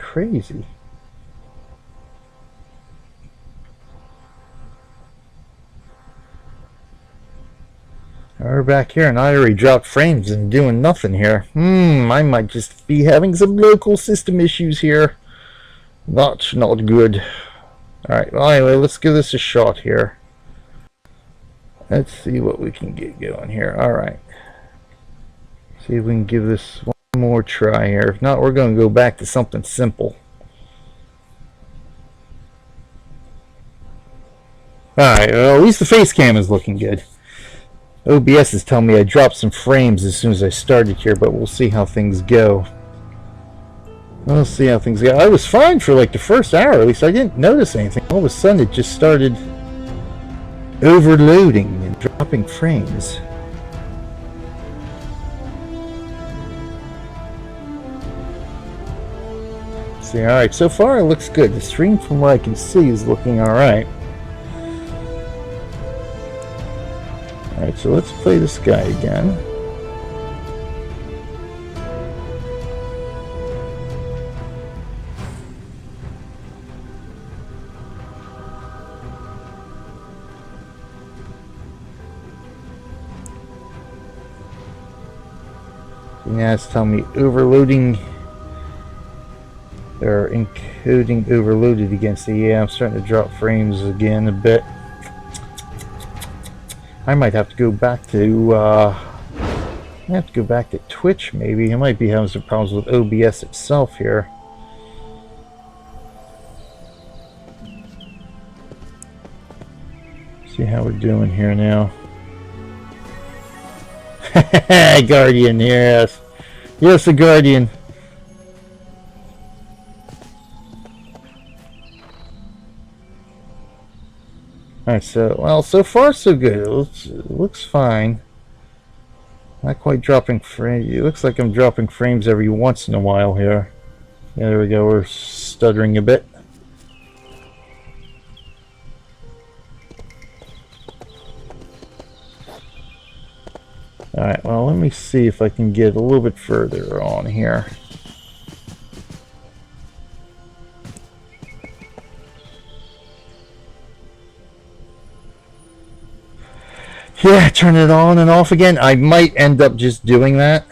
crazy. We're back here, and I already dropped frames and doing nothing here. I might just be having some local system issues here. That's not good. Alright, well anyway, let's give this a shot here. Let's see what we can get going here. Alright. See if we can give this one more try here. If not, we're going to go back to something simple. Alright, well, at least the face cam is looking good. OBS is telling me I dropped some frames as soon as I started here, but we'll see how things go. We'll see how things go. I was fine for like the first hour, at least I didn't notice anything. All of a sudden it just started overloading and dropping frames. See, alright, so far it looks good. The stream from what I can see is looking alright. Alright, so let's play this guy again. So now it's telling me overloading or encoding overloaded against the, yeah, I'm starting to drop frames again a bit. I might have to go back to Twitch maybe. I might be having some problems with OBS itself here. See how we're doing here now. Guardian, yes. Yes, the Guardian. Alright, so, well, so far so good. It looks fine. Not quite dropping frames. It looks like I'm dropping frames every once in a while here. Yeah, there we go. We're stuttering a bit. Alright, well, let me see if I can get a little bit further on here. Yeah, turn it on and off again. I might end up just doing that.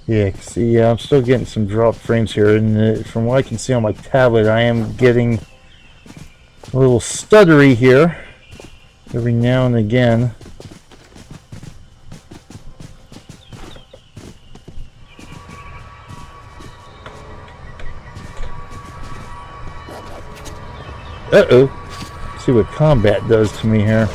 Yeah, see, I'm still getting some drop frames here, and from what I can see on my tablet, I am getting a little stuttery here every now and again. Uh-oh. Let's see what combat does to me here.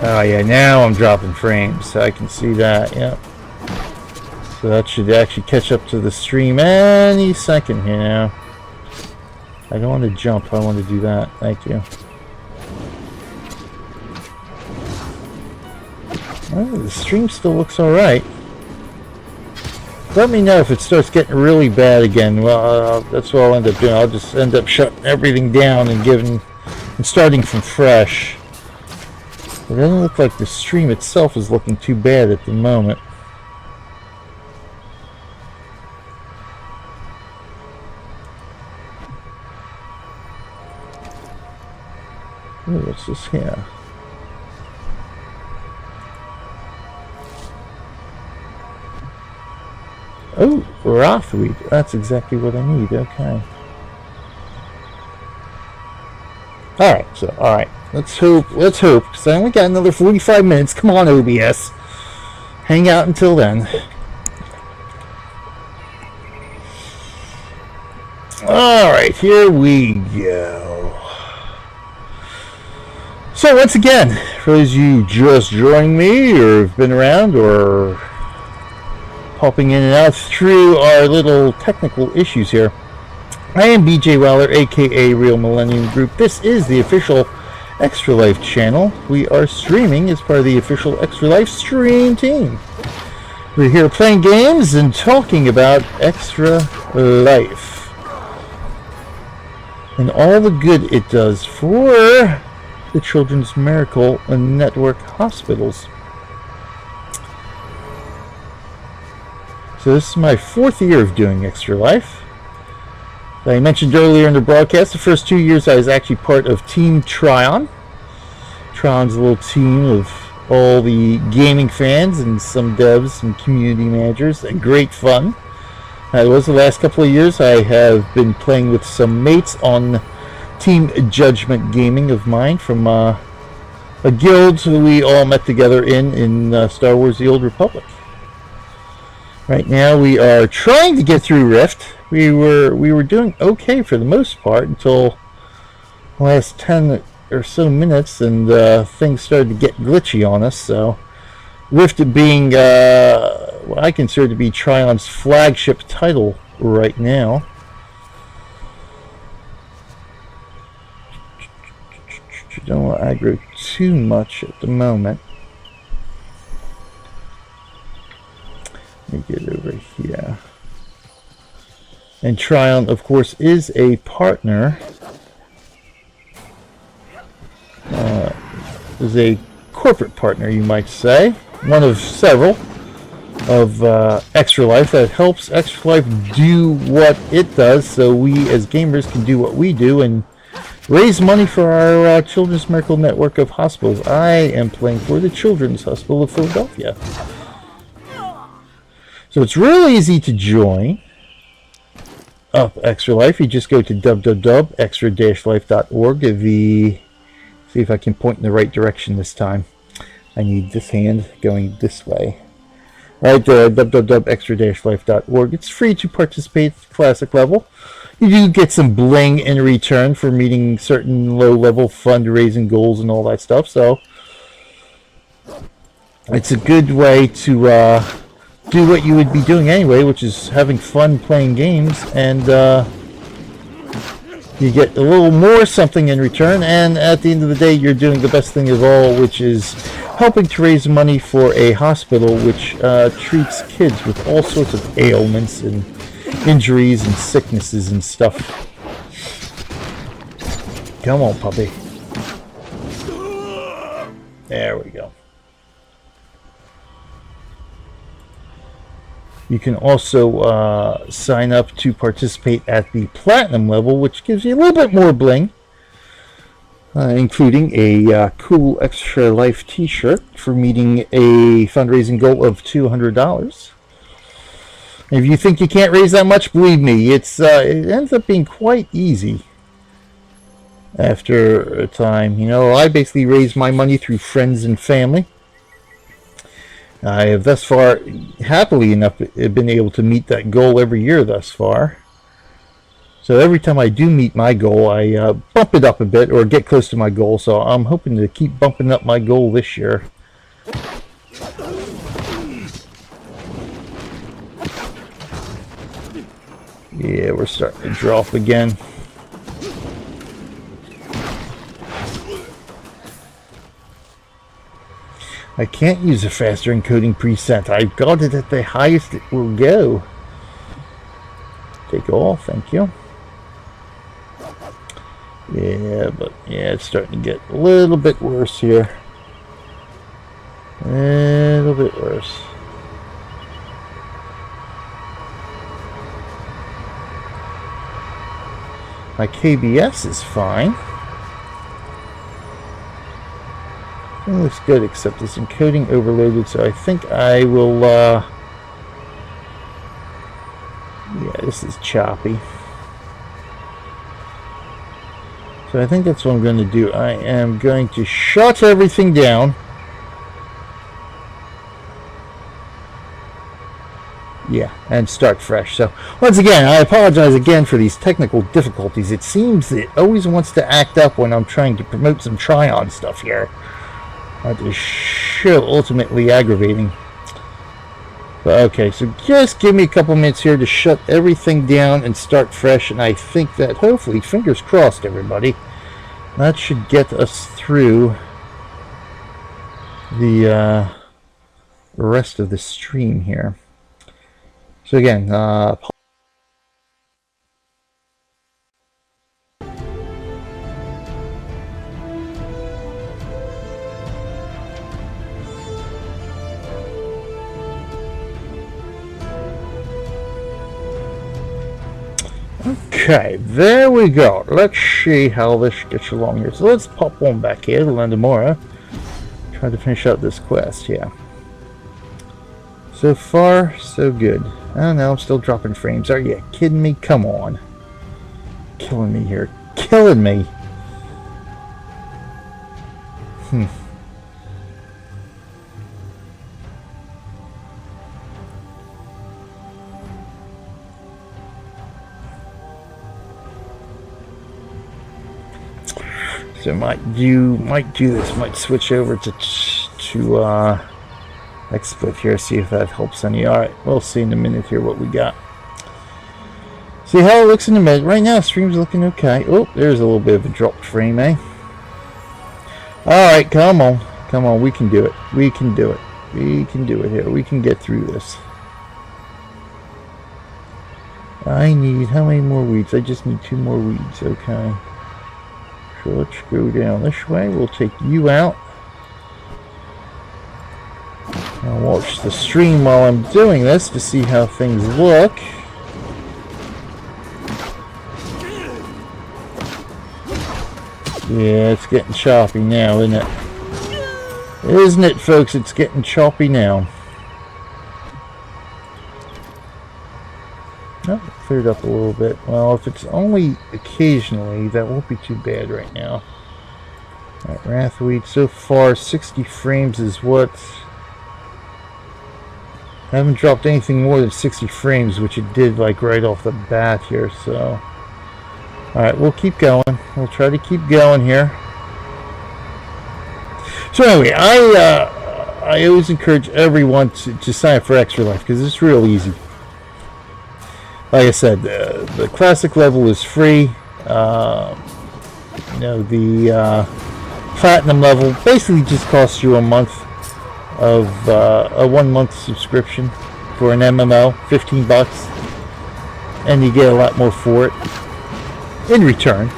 Oh yeah, now I'm dropping frames. I can see that, yep. So that should actually catch up to the stream any second here now. I don't want to jump, I want to do that. Thank you. Oh, the stream still looks alright. Let me know if it starts getting really bad again. Well, that's what I'll end up doing. I'll just end up shutting everything down and starting from fresh. It doesn't look like the stream itself is looking too bad at the moment. Ooh, what's this here? Oh, Rothweed. That's exactly what I need. Okay. Alright, so, alright. Let's hope, because I only got another 45 minutes. Come on, OBS. Hang out until then. Alright, here we go. So, once again, for those of you just joining me, or have been around, or popping in and out through our little technical issues here, I am BJ Weller, aka Real Millennium Group. This is the official Extra Life channel. We are streaming as part of the official Extra Life stream team. We're here playing games and talking about Extra Life and all the good it does for the Children's Miracle Network hospitals. So this is my 4th year of doing Extra Life. I mentioned earlier in the broadcast, the first 2 years I was actually part of Team Tryon. Tryon's a little team of all the gaming fans and some devs and community managers. Great fun. It was the last couple of years. I have been playing with some mates on Team Judgment Gaming of mine from a guild we all met together in Star Wars The Old Republic. Right now we are trying to get through Rift. We were doing okay for the most part until the last 10 or so minutes, and things started to get glitchy on us. So Rift being what I consider to be Tryon's flagship title right now. Don't want to aggro too much at the moment. Let me get over here. And Tryon, of course, is a partner. Is a corporate partner, you might say. One of several of Extra Life that helps Extra Life do what it does, so we as gamers can do what we do and raise money for our Children's Miracle Network of hospitals. I am playing for the Children's Hospital of Philadelphia. So it's really easy to join up Extra Life. You just go to www.extra-life.org. See if I can point in the right direction this time. I need this hand going this way. Right there, www.extra-life.org. It's free to participate at the classic level. You do get some bling in return for meeting certain low-level fundraising goals and all that stuff. So it's a good way to do what you would be doing anyway, which is having fun playing games, and you get a little more something in return, and at the end of the day you're doing the best thing of all, which is helping to raise money for a hospital which treats kids with all sorts of ailments and injuries and sicknesses and stuff. Come on, puppy. There we go. You can also sign up to participate at the Platinum level, which gives you a little bit more bling, including a cool Extra Life t-shirt for meeting a fundraising goal of $200. If you think you can't raise that much, believe me, it ends up being quite easy after a time. You know, I basically raise my money through friends and family. I have thus far, happily enough, been able to meet that goal every year thus far. So every time I do meet my goal, I bump it up a bit or get close to my goal. So I'm hoping to keep bumping up my goal this year. Yeah, we're starting to drop again. I can't use a faster encoding preset. I've got it at the highest it will go. Take all, thank you. Yeah, but yeah, it's starting to get a little bit worse here. A little bit worse. My KBS is fine. It looks good, except it's encoding overloaded, so I think I will, yeah, this is choppy. So I think that's what I'm going to do. I am going to shut everything down. Yeah, and start fresh. So once again, I apologize again for these technical difficulties. It seems it always wants to act up when I'm trying to promote some Tryon stuff here. That is sure ultimately aggravating. But okay, so just give me a couple minutes here to shut everything down and start fresh, and I think that hopefully, fingers crossed everybody, That should get us through the rest of the stream here. So again, okay, there we go. Let's see how this gets along here. So let's pop on back here to Landamora. Try to finish out this quest, yeah. So far, so good. Oh no, I'm still dropping frames. Are you kidding me? Come on. Killing me here. Killing me. So might do this. Might switch over to Xsplit here. See if that helps any. All right, we'll see in a minute here what we got. See how it looks in a minute. Right now, stream's looking okay. Oh, there's a little bit of a dropped frame, eh? All right, come on, come on. We can do it. We can do it. We can do it here. We can get through this. I need how many more weeds? I just need 2 more weeds. Okay. So let's go down this way. We'll take you out. I'll watch the stream while I'm doing this to see how things look. Yeah, it's getting choppy now, isn't it? Isn't it, folks? It's getting choppy now. Oh, it cleared up a little bit. Well, if it's only occasionally, that won't be too bad right now. Alright, Wrathweed, so far 60 frames is what... I haven't dropped anything more than 60 frames, which it did like right off the bat here, so... Alright, we'll keep going. We'll try to keep going here. So anyway, I always encourage everyone to sign up for Extra Life, because it's real easy. Like I said, the classic level is free. You know, the platinum level basically just costs you a month of a 1-month subscription for an MMO, $15, and you get a lot more for it in return.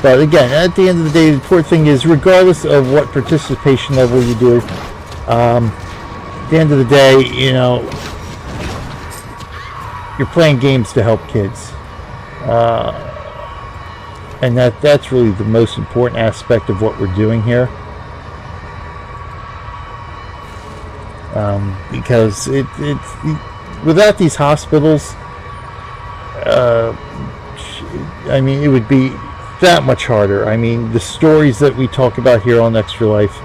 But again, at the end of the day, the important thing is, regardless of what participation level you do, at the end of the day, you know, you're playing games to help kids, and that's really the most important aspect of what we're doing here, because without these hospitals, I mean, it would be that much harder. I mean, the stories that we talk about here on Extra Life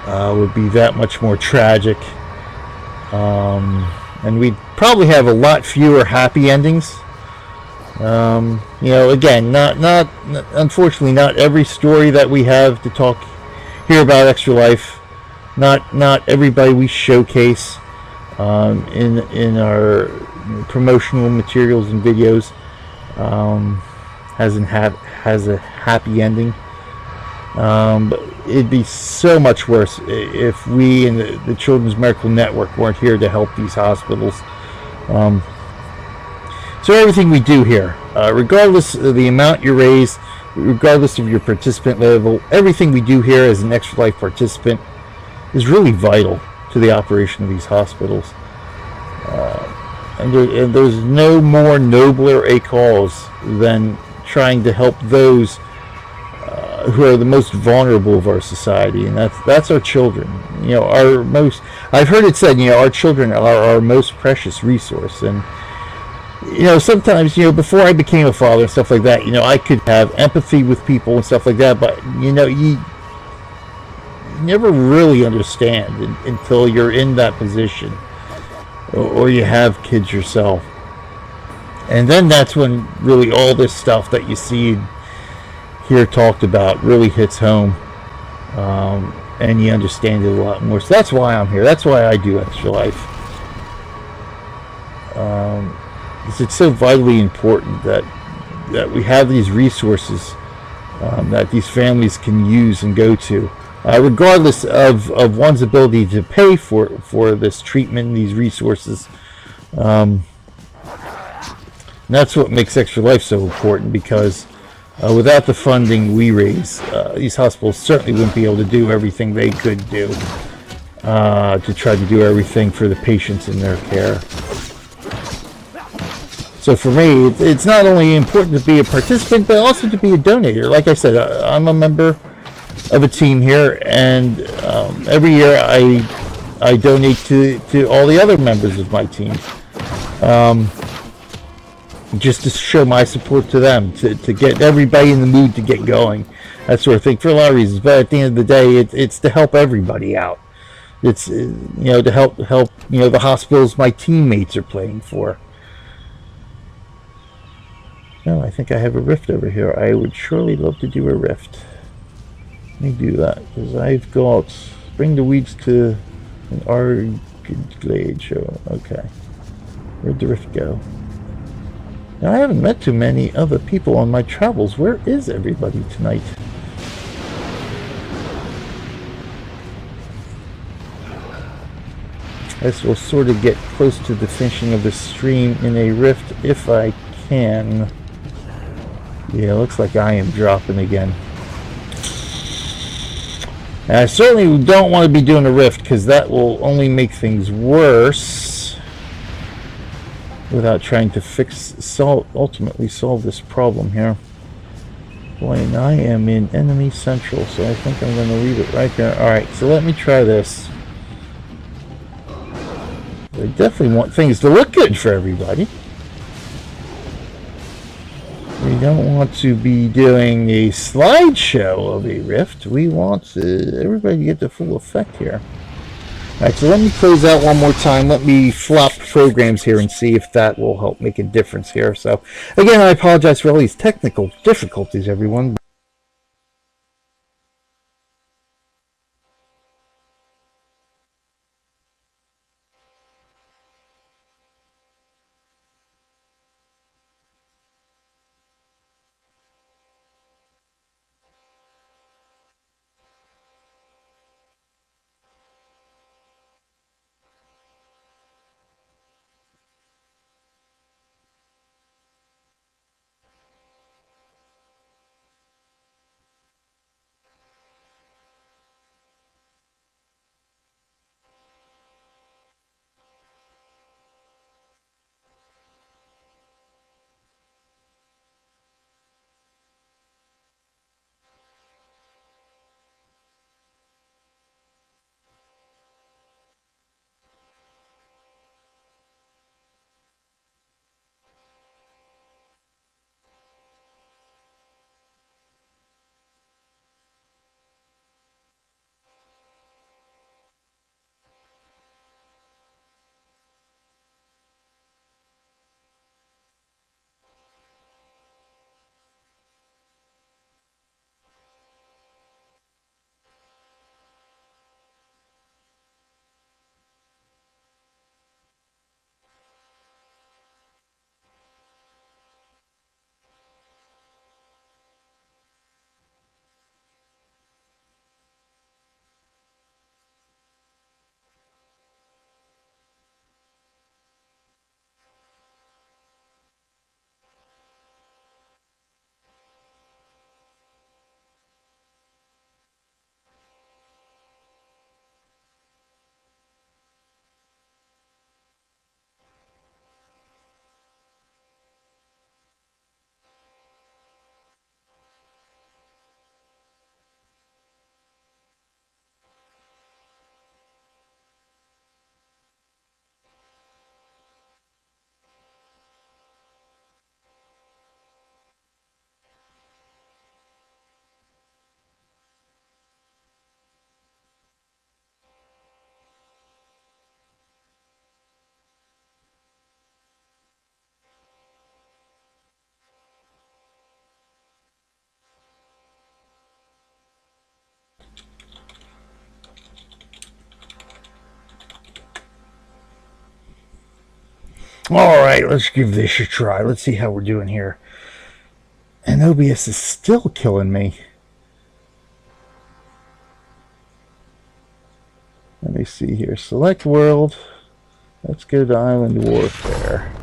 would be that much more tragic. And we'd probably have a lot fewer happy endings. You know, again, not unfortunately, not every story that we have to talk here about Extra Life, not everybody we showcase in our promotional materials and videos has a happy ending. But it'd be so much worse if we and the Children's Medical Network weren't here to help these hospitals. So everything we do here, regardless of the amount you raise, regardless of your participant level, everything we do here as an Extra Life participant is really vital to the operation of these hospitals. And there's no more nobler a cause than trying to help those who are the most vulnerable of our society, and that's our children. You know, I've heard it said, you know, our children are our most precious resource. And you know, sometimes, you know, before I became a father and stuff like that, you know, I could have empathy with people and stuff like that, but you know, you never really understand until you're in that position, or you have kids yourself, and then that's when really all this stuff that you see here talked about really hits home, and you understand it a lot more. So that's why I'm here. That's why I do Extra Life. Because it's so vitally important that we have these resources that these families can use and go to, regardless of one's ability to pay for this treatment, these resources. And that's what makes Extra Life so important, because without the funding we raise, these hospitals certainly wouldn't be able to do everything they could do to try to do everything for the patients in their care. So for me, it's not only important to be a participant, but also to be a donator. Like I said, I'm a member of a team here, and every year I donate to all the other members of my team, just to show my support to them, to get everybody in the mood to get going, that sort of thing, for a lot of reasons. But at the end of the day, it's to help everybody out. It's to help the hospitals my teammates are playing for. Oh, I think I have a rift over here. I would surely love to do a rift. Let me do that, because I've got bring the weeds to an Arglade show. Okay, where'd the rift go? Now, I haven't met too many other people on my travels. Where is everybody tonight? I guess we'll sort of get close to the finishing of the stream in a rift if I can. Yeah, looks like I am dropping again. And I certainly don't want to be doing a rift, because that will only make things worse without trying to ultimately solve this problem here. Boy, and I am in enemy central, so I think I'm going to leave it right there. Alright, so let me try this. I definitely want things to look good for everybody. We don't want to be doing a slideshow of a rift. We want everybody to get the full effect here. Alright, so let me close out one more time. Let me flop programs here and see if that will help make a difference here. So, again, I apologize for all these technical difficulties, everyone. Alright, let's give this a try. Let's see how we're doing here. And Man, OBS is still killing me. Let me see here. Select world. Let's go to Island Warfare.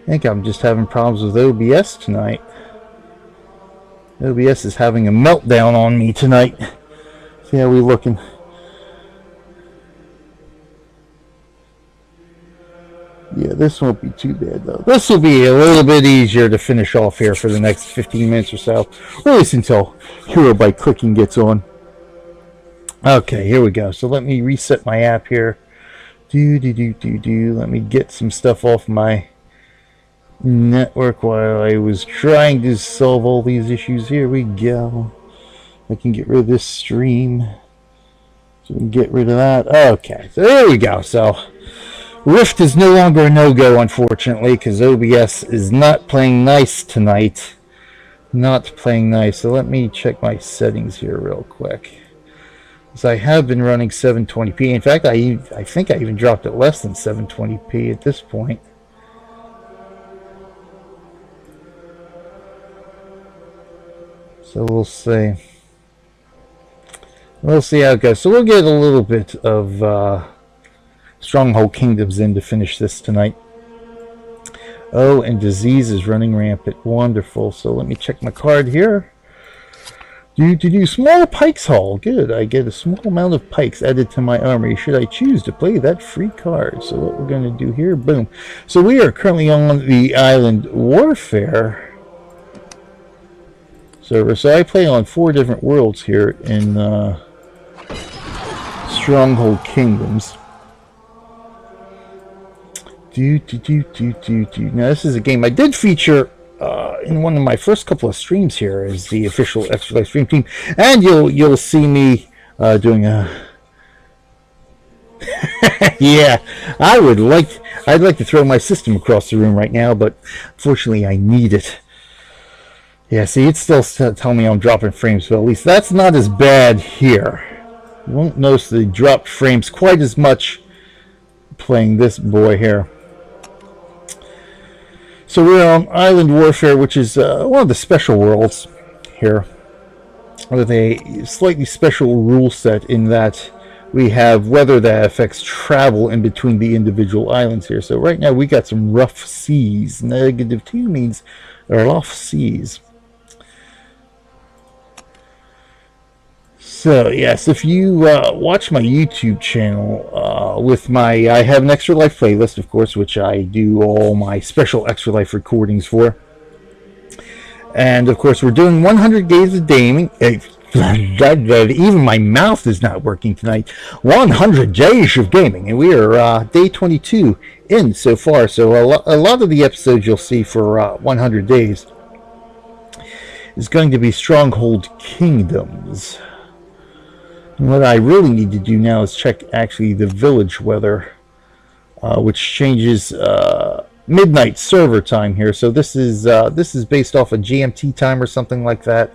I think I'm just having problems with OBS tonight. OBS is having a meltdown on me tonight. See how we looking? Yeah, this won't be too bad though. This will be a little bit easier to finish off here for the next 15 minutes or so. Or at least until Hero by Clicking gets on. Okay, here we go. So let me reset my app here. Let me get some stuff off my network while I was trying to solve all these issues. Here we go. I can get rid of this stream. So we can get rid of that. Okay, so there we go. So Rift is no longer a no-go, unfortunately, because OBS is not playing nice tonight. Not playing nice. So let me check my settings here real quick. So I have been running 720p. In fact, I think I even dropped it less than 720p at this point. So we'll see. We'll see how it goes. So we'll get a little bit of Stronghold Kingdoms in to finish this tonight. Oh, and disease is running rampant. Wonderful. So let me check my card here. Small pikes haul. Good. I get a small amount of pikes added to my armory should I choose to play that free card. So what we're going to do here, boom. So we are currently on the Island Warfare server. So I play on 4 different worlds here in Stronghold Kingdoms. Now this is a game I did feature in one of my first couple of streams here as the official Extra Life Stream team, and you'll see me doing a yeah. I'd like to throw my system across the room right now, but unfortunately I need it. Yeah, see, it's still telling me I'm dropping frames, but at least that's not as bad here. You won't notice the dropped frames quite as much playing this boy here. So we're on Island Warfare, which is one of the special worlds here, with a slightly special rule set in that we have weather that affects travel in between the individual islands here. So right now we got some rough seas. -2 means rough seas. So yes, if you watch my YouTube channel I have an Extra Life playlist, of course, which I do all my special Extra Life recordings for. And of course, we're doing 100 days of gaming. Even my mouth is not working tonight. 100 days of gaming, and we are day 22 in so far. So a lot of the episodes you'll see for 100 days is going to be Stronghold Kingdoms. And what I really need to do now is check actually the village weather, which changes midnight server time here. So this is based off of GMT time or something like that.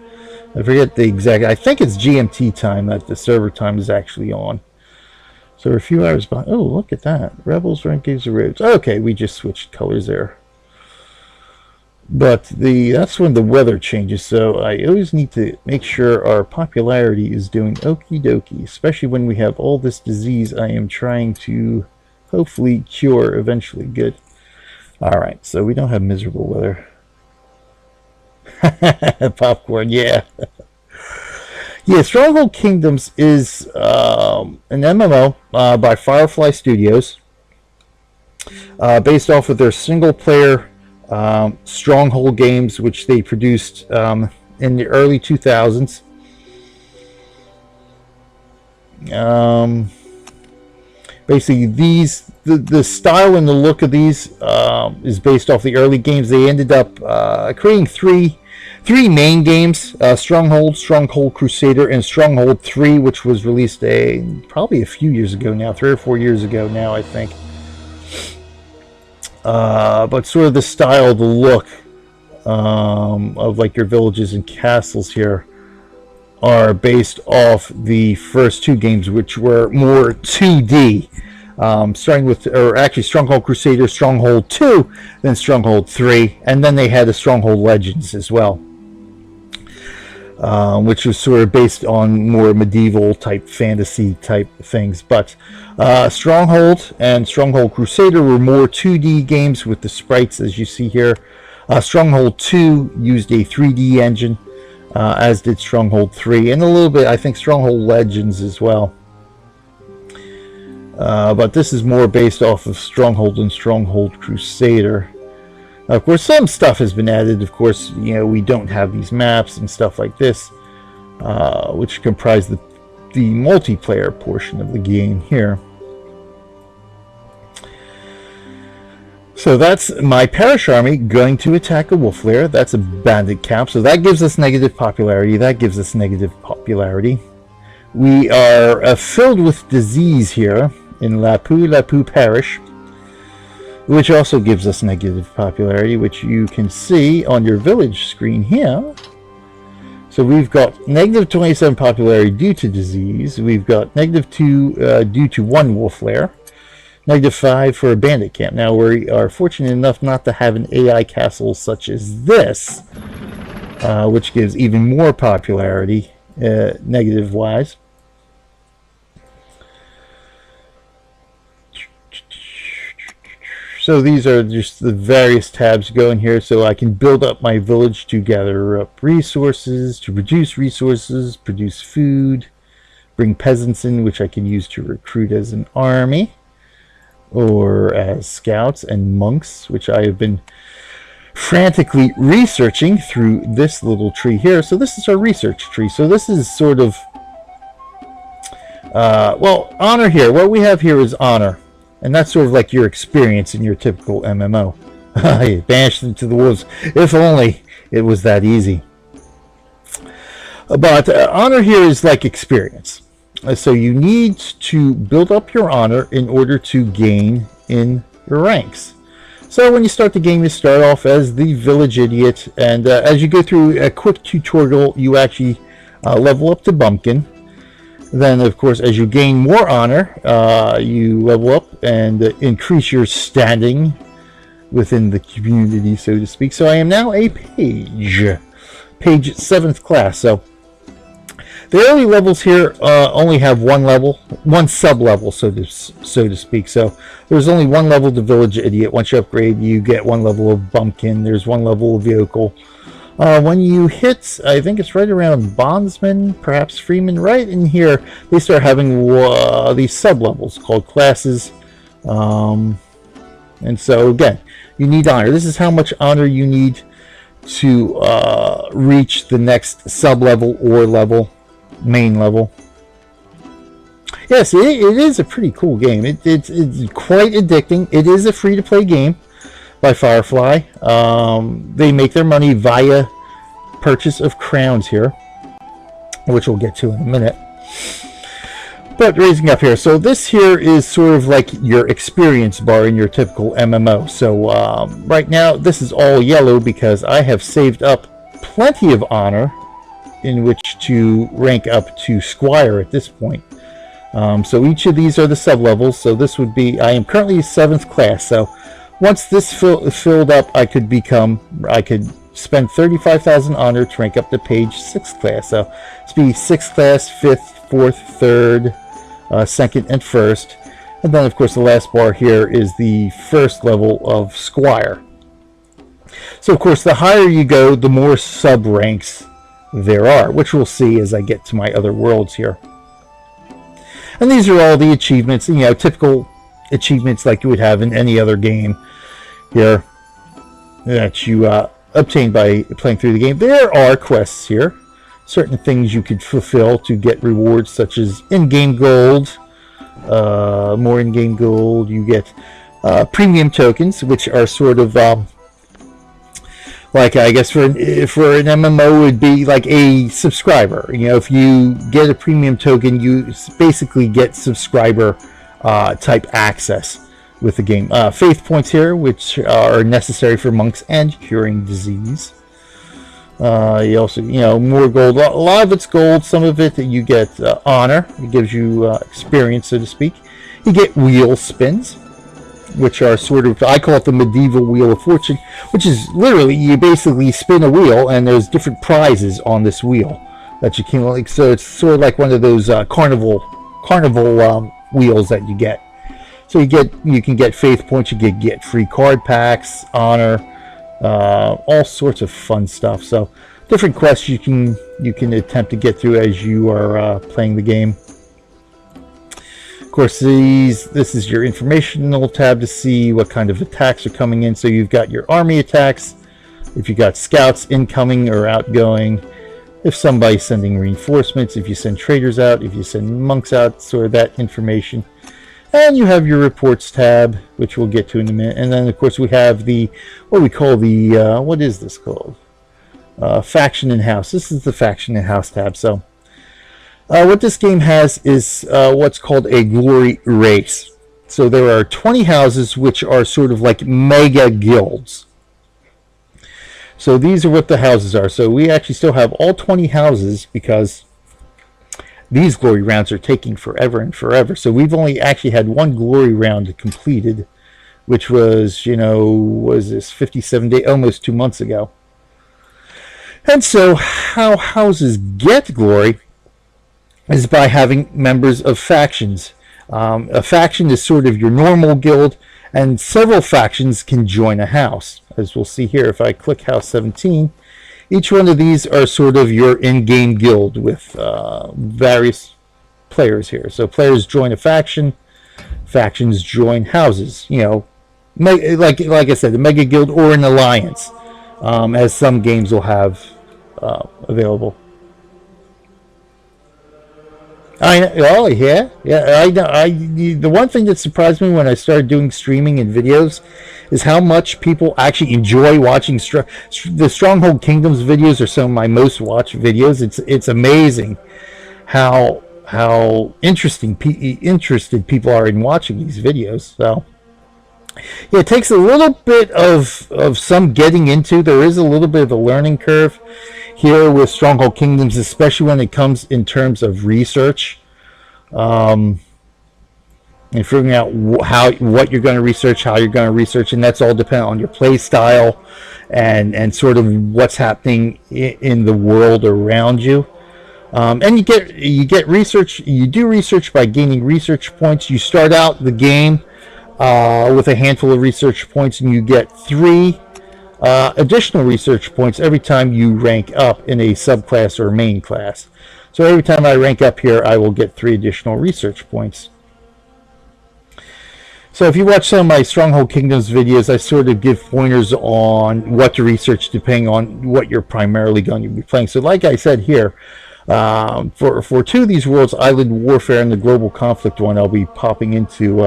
I forget the exact. I think it's GMT time that the server time is actually on. So we're a few hours behind. Oh, look at that! Rebels Renegades of Roads. Okay, we just switched colors there. But that's when the weather changes, so I always need to make sure our popularity is doing okie dokie, especially when we have all this disease I am trying to hopefully cure eventually. Good. Alright, so we don't have miserable weather. Popcorn, yeah. Yeah, Stronghold Kingdoms is an MMO by Firefly Studios, based off of their single-player Stronghold games, which they produced in the early 2000s. Basically, the style and the look of these is based off the early games. They ended up creating three main games: Stronghold, Stronghold Crusader, and Stronghold 3, which was released probably a few years ago now, 3 or 4 years ago now, I think. But sort of the style, the look of like your villages and castles here are based off the first 2 games, which were more 2D. starting with, or actually Stronghold Crusader, Stronghold 2, then Stronghold 3, and then they had the Stronghold Legends as well, which was sort of based on more medieval type fantasy type things. But Stronghold and Stronghold Crusader were more 2D games with the sprites, as you see here. Stronghold 2 used a 3D engine, as did Stronghold 3, and a little bit, I think, Stronghold Legends as well. But this is more based off of Stronghold and Stronghold Crusader. Now, of course, some stuff has been added. Of course, you know, we don't have these maps and stuff like this, which comprise the multiplayer portion of the game here. So that's my Parish army going to attack a wolf lair. That's a bandit camp. So that gives us negative popularity. That gives us negative popularity. We are filled with disease here in Lapu Parish, which also gives us negative popularity, which you can see on your village screen here. So we've got negative 27 popularity due to disease. We've got negative 2 due to one wolf lair. Negative 5 for a bandit camp. Now we are fortunate enough not to have an AI castle such as this, which gives even more popularity negative wise. So these are just the various tabs going here, so I can build up my village to gather up resources, to produce food, bring peasants in, which I can use to recruit as an army, or as scouts and monks, which I have been frantically researching through this little tree here. So this is our research tree. So this is sort of, well, honor here. What we have here is honor. And that's sort of like your experience in your typical MMO. You banished into the wolves. If only it was that easy. But honor here is like experience. So you need to build up your honor in order to gain in your ranks. So when you start the game, you start off as the village idiot. And as you go through a quick tutorial, you actually level up to bumpkin. Then, of course, as you gain more honor, you level up and increase your standing within the community, so to speak. So I am now a page 7th class. So the early levels here only have one sub-level, so to speak. So there's only one level to village idiot. Once you upgrade, you get one level of bumpkin. There's one level of yokel. When you hit, I think it's right around bondsman, perhaps freeman, right in here, they start having these sub-levels called classes. And so, again, you need honor. This is how much honor you need to reach the next sub-level or level, main level. Yes, it is a pretty cool game. It's quite addicting. It is a free-to-play game by Firefly. They make their money via purchase of crowns here, which we'll get to in a minute. But raising up here, so this here is sort of like your experience bar in your typical MMO. So right now this is all yellow because I have saved up plenty of honor in which to rank up to Squire at this point. So each of these are the sub-levels. So this would be, I am currently 7th class, so once this filled up, I could spend 35,000 honor to rank up to page 6th class. So it's be 6th class, 5th, 4th, 3rd, 2nd, and 1st. And then, of course, the last bar here is the 1st level of Squire. So, of course, the higher you go, the more sub-ranks there are, which we'll see as I get to my other worlds here. And these are all the achievements, you know, typical achievements like you would have in any other game here that you obtain by playing through the game. There are quests here, certain things you could fulfill to get rewards, such as in-game gold, more in-game gold. You get premium tokens, which are sort of like, I guess for an MMO would be like a subscriber. You know, if you get a premium token, you basically get subscriber type access with the game. Faith points here, which are necessary for monks and curing disease. You also, you know, more gold. A lot of it's gold. Some of it you get honor. It gives you experience, so to speak. You get wheel spins, which are sort of, I call it the medieval Wheel of Fortune, which is literally you basically spin a wheel and there's different prizes on this wheel that you can, like, so it's sort of like one of those carnival wheels that you get. So you can get faith points, you get free card packs, honor, all sorts of fun stuff. So different quests you can attempt to get through as you are playing the game. Of course, this is your informational tab to see what kind of attacks are coming in. So you've got your army attacks, if you got scouts incoming or outgoing, if somebody's sending reinforcements, if you send traders out, if you send monks out, sort of that information. And you have your reports tab, which we'll get to in a minute. And then, of course, we have what we call what is this called? Faction and House. This is the Faction and House tab. So what this game has is what's called a glory race. So there are 20 houses, which are sort of like mega guilds. So these are what the houses are. So we actually still have all 20 houses because these glory rounds are taking forever and forever. So we've only actually had one glory round completed, which was, was this 57 days, almost 2 months ago. And so how houses get glory is by having members of factions. A faction is sort of your normal guild, and several factions can join a house. As we'll see here, if I click House 17, each one of these are sort of your in-game guild with various players here. So players join a faction, factions join houses. Like I said, a mega guild or an alliance, as some games will have available. Yeah. The one thing that surprised me when I started doing streaming and videos is how much people actually enjoy watching the Stronghold Kingdoms videos. Are some of my most watched videos. It's amazing how interested people are in watching these videos. So yeah, it takes a little bit of some getting into. There is a little bit of a learning curve here with Stronghold Kingdoms, especially when it comes in terms of research, and figuring out what you're going to research, how you're going to research, and that's all dependent on your play style and sort of what's happening in the world around you. And you get research. You do research by gaining research points. You start out the game with a handful of research points, and you get 3 additional research points every time you rank up in a subclass or main class. So every time I rank up here, I will get 3 additional research points. So if you watch some of my Stronghold Kingdoms videos, I sort of give pointers on what to research depending on what you're primarily going to be playing. So like I said here, for 2 of these worlds, Island Warfare and the Global Conflict one, I'll be popping into...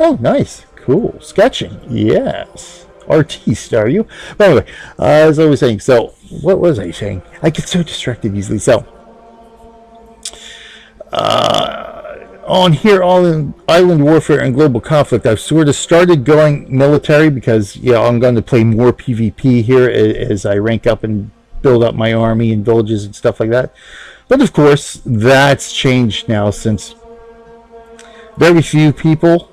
Oh, nice. Cool. Sketching. Yes. Artiste, are you? But anyway, as I was saying, so what was I saying? I get so distracted easily. So, on here, Island Warfare and Global Conflict, I've sort of started going military because, I'm going to play more PvP here as I rank up and build up my army and villages and stuff like that. But of course, that's changed now since very few people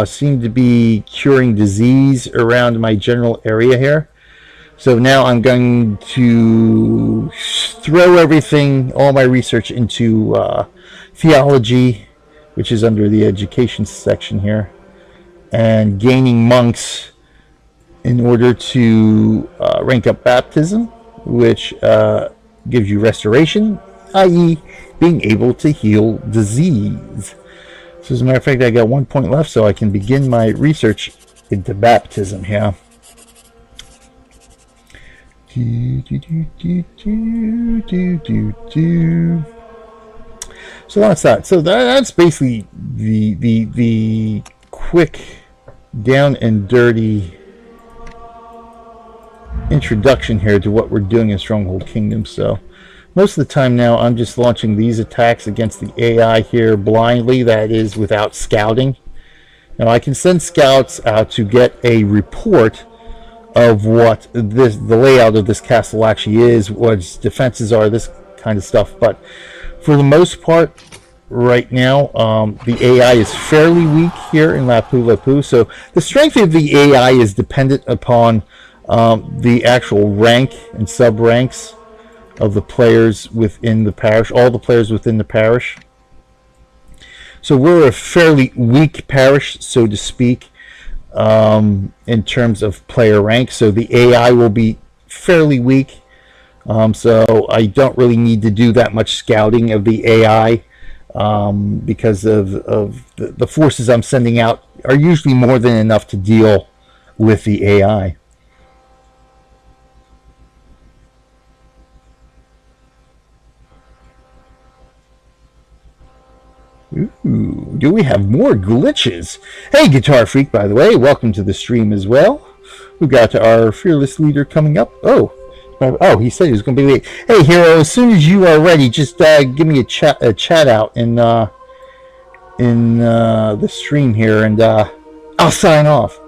seem to be curing disease around my general area here. So now I'm going to throw all my research into theology, which is under the education section here, and gaining monks in order to rank up baptism, which gives you restoration, i.e. being able to heal disease. So as a matter of fact, I got 1 point left, so I can begin my research into baptism here. So that's that. So that's basically the quick, down and dirty introduction here to what we're doing in Stronghold Kingdoms. So most of the time now, I'm just launching these attacks against the AI here blindly, that is, without scouting. Now, I can send scouts out to get a report of what the layout of this castle actually is, what its defenses are, this kind of stuff. But For the most part, right now, the AI is fairly weak here in Lapu Lapu. So the strength of the AI is dependent upon the actual rank and sub ranks of the players within the parish, all the players within the parish. So we're a fairly weak parish, so to speak, in terms of player rank. So the AI will be fairly weak. So I don't really need to do that much scouting of the AI because of the forces I'm sending out are usually more than enough to deal with the AI. Ooh, do we have more glitches? Hey, Guitar Freak, by the way, welcome to the stream as well. We've got our fearless leader coming up. Oh, he said he was going to be late. Hey, Hero, as soon as you are ready, just give me a chat out in the stream here, and I'll sign off.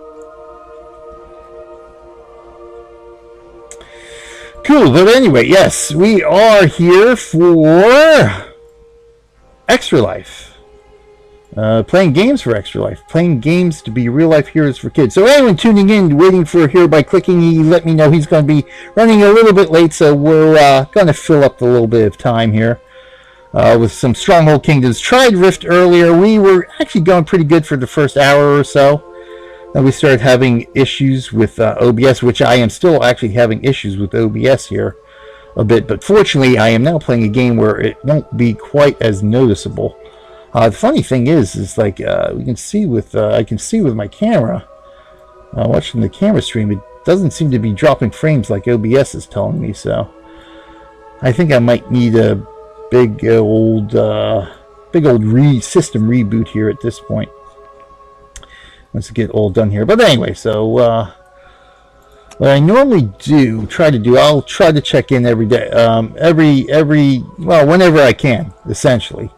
Cool, but anyway, yes, we are here for Extra Life. Playing games for Extra Life. Playing games to be real-life heroes for kids. So anyone tuning in, waiting for Hero by clicking, he let me know he's going to be running a little bit late, so we're going to fill up a little bit of time here with some Stronghold Kingdoms. Tried Rift earlier. We were actually going pretty good for the first hour or so. Then we started having issues with OBS, which I am still actually having issues with OBS here a bit. But fortunately, I am now playing a game where it won't be quite as noticeable. The funny thing is like we can see with I can see with my camera, watching the camera stream, it doesn't seem to be dropping frames like OBS is telling me. So I think I might need a big old system reboot here at this point. Let's get all done here. But anyway, so what I normally I'll try to check in every day, whenever I can, essentially,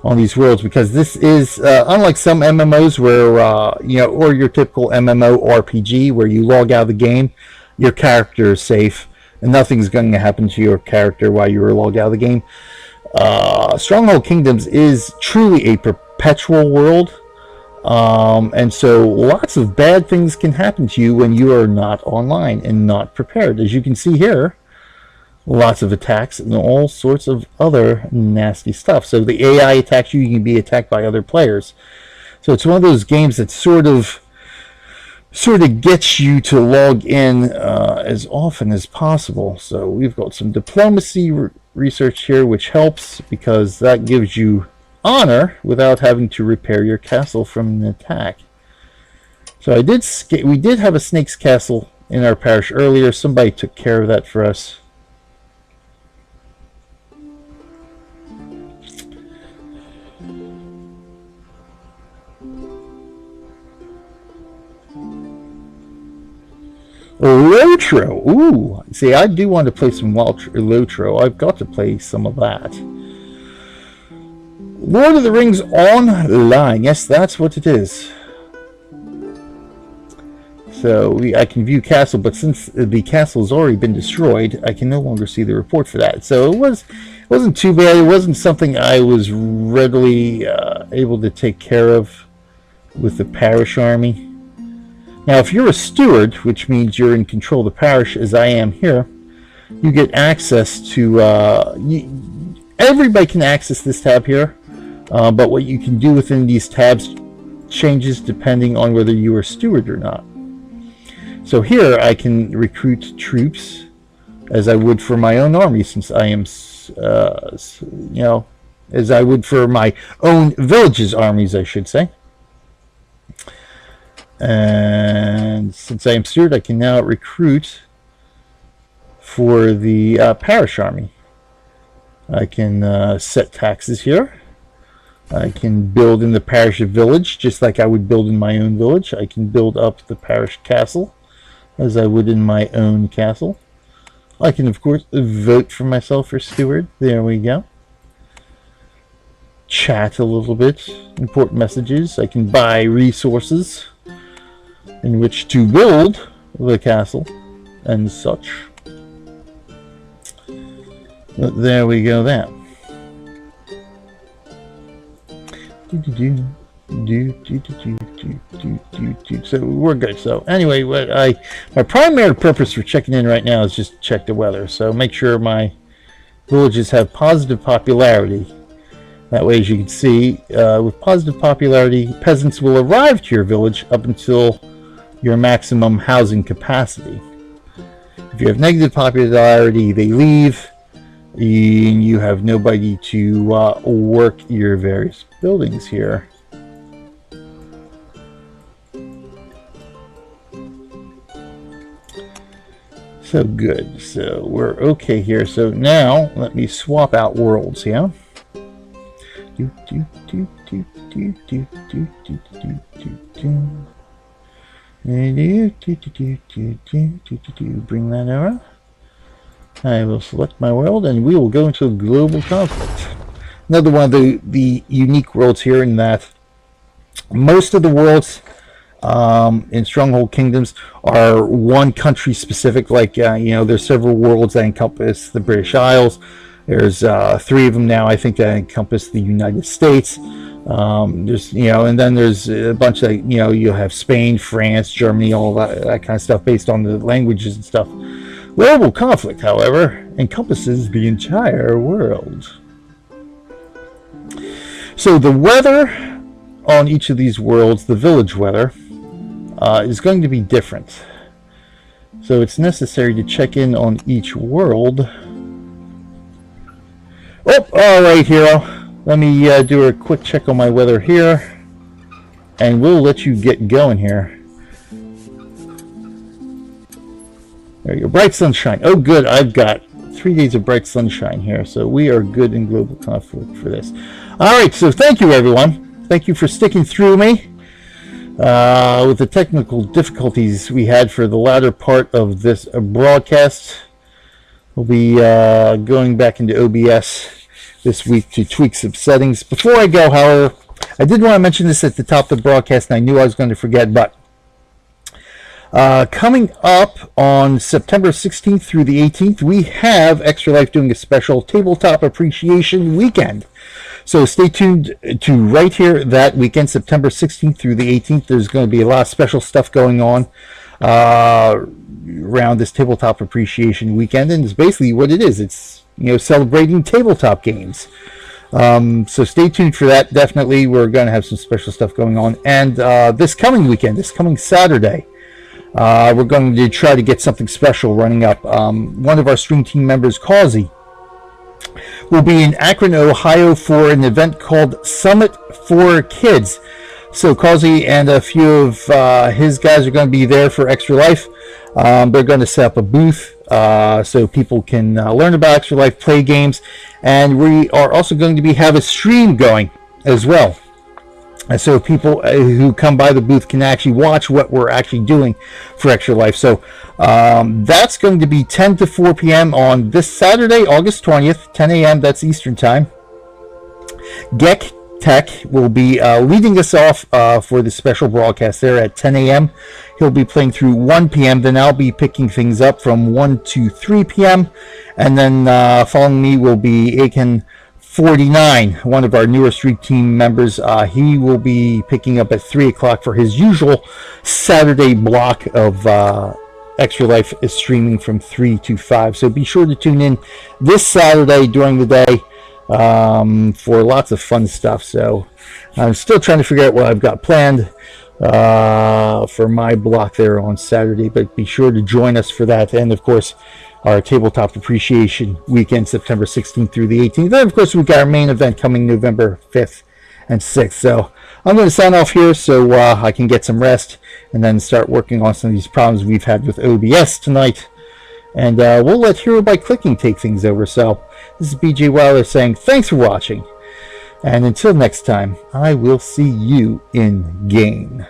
on these worlds, because this is unlike some MMOs where or your typical MMO RPG where you log out of the game, your character is safe and nothing's going to happen to your character while you are logged out of the game. Stronghold Kingdoms is truly a perpetual world, and so lots of bad things can happen to you when you are not online and not prepared. As you can see here, lots of attacks and all sorts of other nasty stuff. So the AI attacks you, you can be attacked by other players. So it's one of those games that sort of gets you to log in as often as possible. So we've got some diplomacy research here, which helps because that gives you honor without having to repair your castle from an attack. So we did have a snake's castle in our parish earlier. Somebody took care of that for us. Lotro. Ooh, see, I do want to play some Lotro. I've got to play some of that. Lord of the Rings Online. Yes, that's what it is. So I can view castle, but since the castle has already been destroyed, I can no longer see the report for that. So it wasn't too bad. It wasn't something I was readily able to take care of with the parish army. Now, if you're a steward, which means you're in control of the parish, as I am here, you get access to... everybody can access this tab here, but what you can do within these tabs changes depending on whether you are a steward or not. So here I can recruit troops as I would for my own army, since I am, as I would for my own village's armies, I should say. And since I am steward, I can now recruit for the parish army. I can set taxes here. I can build in the parish village just like I would build in my own village. I can build up the parish castle as I would in my own castle. I can, of course, vote for myself for steward. There we go. Chat a little bit. Import messages. I can buy resources in which to build the castle and such. But there we go then. So we're good. So anyway, my primary purpose for checking in right now is just to check the weather. So make sure my villages have positive popularity. That way, as you can see, with positive popularity, peasants will arrive to your village up until your maximum housing capacity. If you have negative popularity, they leave, and you have nobody to work your various buildings here. So good. So we're okay here. So now let me swap out worlds. Yeah. Bring that over. I will select my world, and we will go into a global conflict. Another one of the unique worlds here, in that most of the worlds in Stronghold Kingdoms are one country specific. Like there's several worlds that encompass the British Isles. There's 3 of them now, I think, that encompass the United States. There's and then there's a bunch of you'll have Spain, France, Germany, all that kind of stuff based on the languages and stuff. Global conflict, however, encompasses the entire world. So the weather on each of these worlds, the village weather, is going to be different. So it's necessary to check in on each world. Oh, all right, hero. Let me do a quick check on my weather here, and we'll let you get going here. There you go. Bright sunshine. Oh, good. I've got 3 days of bright sunshine here, so we are good in global conflict for this. All right, so thank you, everyone. Thank you for sticking through me with the technical difficulties we had for the latter part of this broadcast. We'll be going back into OBS this week to tweak some settings. Before I go, however, I did want to mention this at the top of the broadcast, and I knew I was going to forget, but coming up on September 16th through the 18th, we have Extra Life doing a special tabletop appreciation weekend. So stay tuned to right here that weekend, September 16th through the 18th. There's going to be a lot of special stuff going on around this tabletop appreciation weekend, and it's basically what it is. It's celebrating tabletop games. So stay tuned for that. Definitely, we're going to have some special stuff going on. And this coming weekend, this coming Saturday, we're going to try to get something special running up. One of our stream team members, Causey, will be in Akron, Ohio for an event called Summit for Kids. So Causey and a few of his guys are going to be there for Extra Life. They're going to set up a booth so people can learn about Extra Life, play games, and we are also going to have a stream going as well. And so people who come by the booth can actually watch what we're actually doing for Extra Life. So that's going to be 10 to 4 p.m. on this Saturday, August 20th, 10 a.m. That's Eastern Time. Geck Tech will be leading us off for the special broadcast there at 10 a.m. He'll be playing through 1 p.m. Then I'll be picking things up from 1 to 3 p.m. And then following me will be Aiken 49, one of our newer stream team members. He will be picking up at 3 o'clock for his usual Saturday block of Extra Life is streaming from 3 to 5. So be sure to tune in this Saturday during the day for lots of fun stuff. So I'm still trying to figure out what I've got planned for my block there on Saturday, but be sure to join us for that. And of course, our tabletop appreciation weekend, September 16th through the 18th. Then of course we've got our main event coming November 5th and 6th. So I'm going to sign off here so I can get some rest and then start working on some of these problems we've had with OBS tonight. And we'll let Hero by Clicking take things over. So this is BJ Wilder saying thanks for watching. And until next time, I will see you in game.